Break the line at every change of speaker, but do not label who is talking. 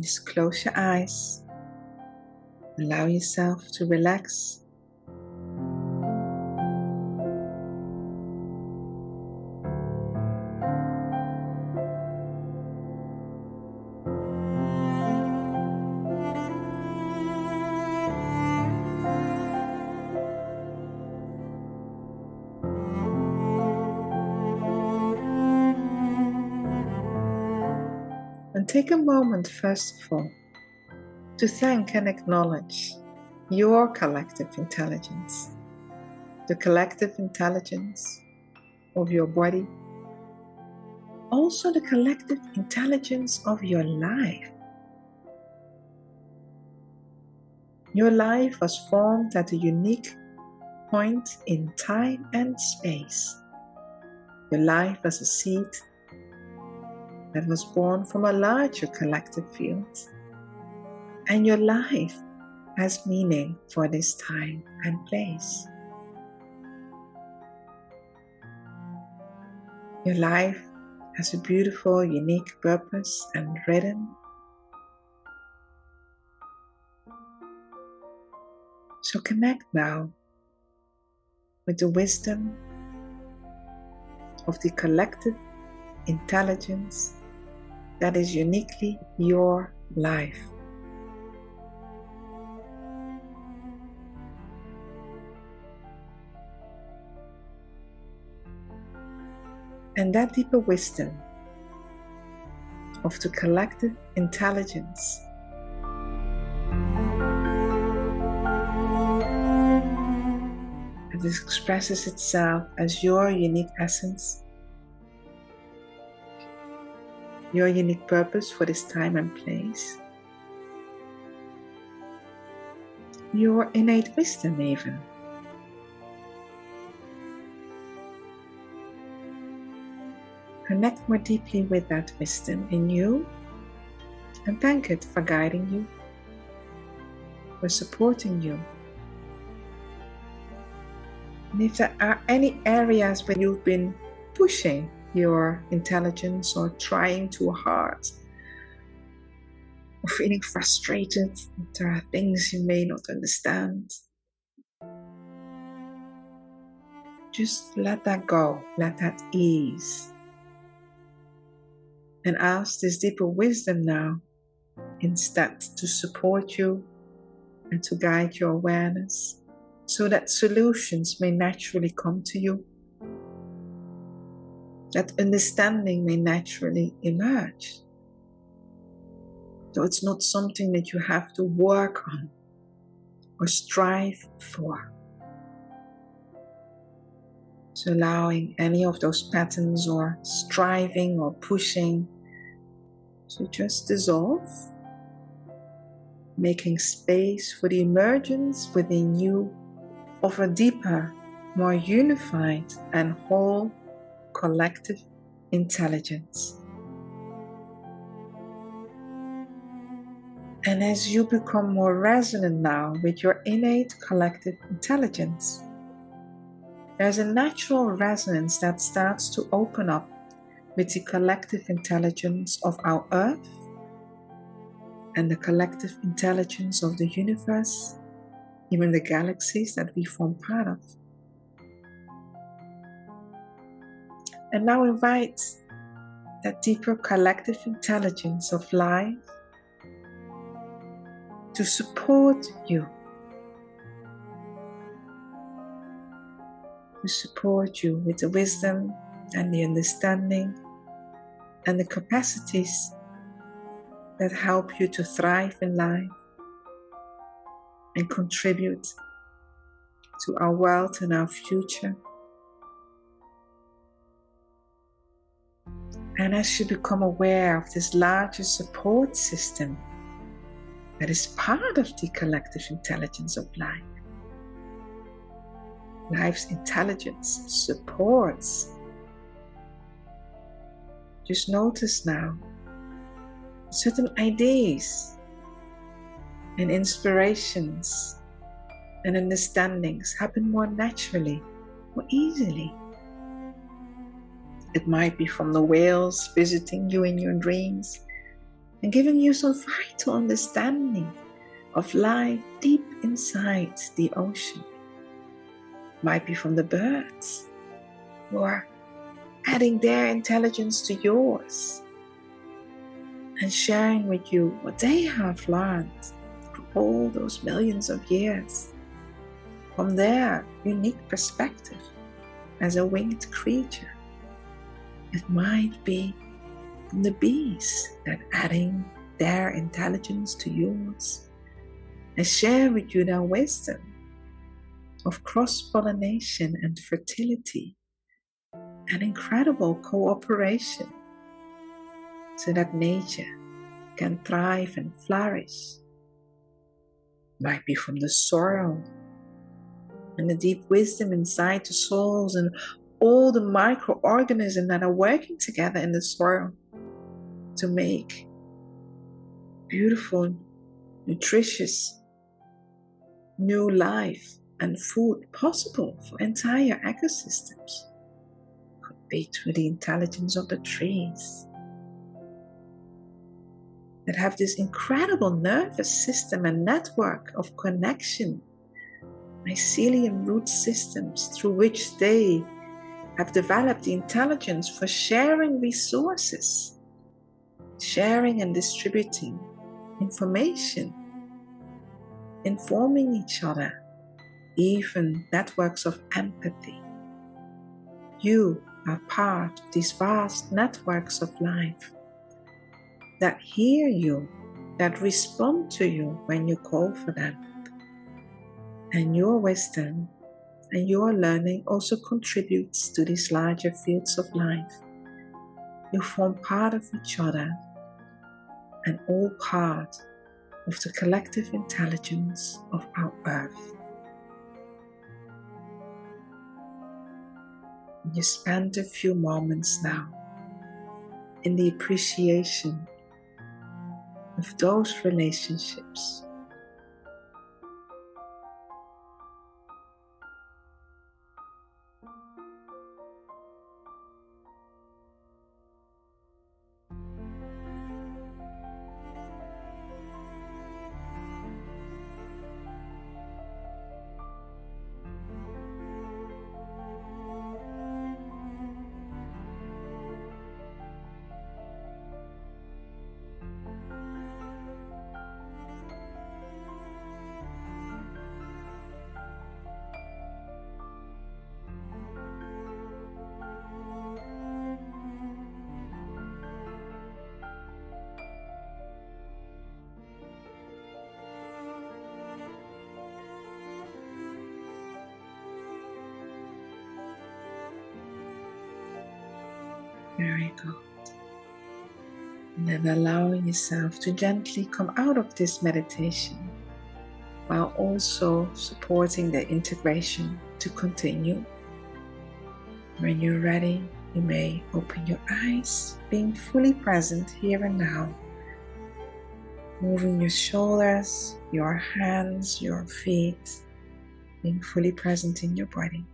Just close your eyes. Allow yourself to relax. And take a moment, first of all, to thank and acknowledge your collective intelligence, the collective intelligence of your body, also the collective intelligence of your life. Your life was formed at a unique point in time and space. Your life as a seed that was born from a larger collective field. And your life has meaning for this time and place. Your life has a beautiful, unique purpose and rhythm. So connect now with the wisdom of the collective intelligence that is uniquely your life. And that deeper wisdom of the collective intelligence that expresses itself as your unique essence, your unique purpose for this time and place, your innate wisdom even. Connect more deeply with that wisdom in you and thank it for guiding you, for supporting you. And if there are any areas where you've been pushing your intelligence or trying too hard, or feeling frustrated, there are things you may not understand, just let that go, let that ease. And ask this deeper wisdom now instead to support you and to guide your awareness so that solutions may naturally come to you, that understanding may naturally emerge. So it's not something that you have to work on or strive for. So allowing any of those patterns or striving or pushing to just dissolve, making space for the emergence within you of a deeper, more unified and whole collective intelligence. And as you become more resonant now with your innate collective intelligence, there's a natural resonance that starts to open up with the collective intelligence of our Earth and the collective intelligence of the universe, even the galaxies that we form part of. And now invite that deeper collective intelligence of life to support you, with the wisdom and the understanding and the capacities that help you to thrive in life and contribute to our world and our future. And as you become aware of this larger support system that is part of the collective intelligence of life, life's intelligence supports. Just notice now certain ideas and inspirations and understandings happen more naturally, more easily. It might be from the whales visiting you in your dreams. and giving you some vital understanding of life deep inside the ocean. Might be from the birds who are adding their intelligence to yours and sharing with you what they have learned through all those millions of years from their unique perspective as a winged creature. It might be from the bees that adding their intelligence to yours and share with you their wisdom of cross-pollination and fertility and incredible cooperation so that nature can thrive and flourish. Might be from the soil and the deep wisdom inside the soils and all the microorganisms that are working together in the soil to make beautiful, nutritious, new life and food possible for entire ecosystems. Could be through the intelligence of the trees that have this incredible nervous system and network of connection, mycelium root systems through which they have developed the intelligence for sharing resources, sharing and distributing information, informing each other, even networks of empathy. You are part of these vast networks of life that hear you, that respond to you when you call for them. And your wisdom and your learning also contributes to these larger fields of life. You form part of each other and all part of the collective intelligence of our Earth. You spend a few moments now in the appreciation of those relationships. Very good. And then allowing yourself to gently come out of this meditation while also supporting the integration to continue. When you're ready, you may open your eyes, being fully present here and now, moving your shoulders, your hands, your feet, being fully present in your body.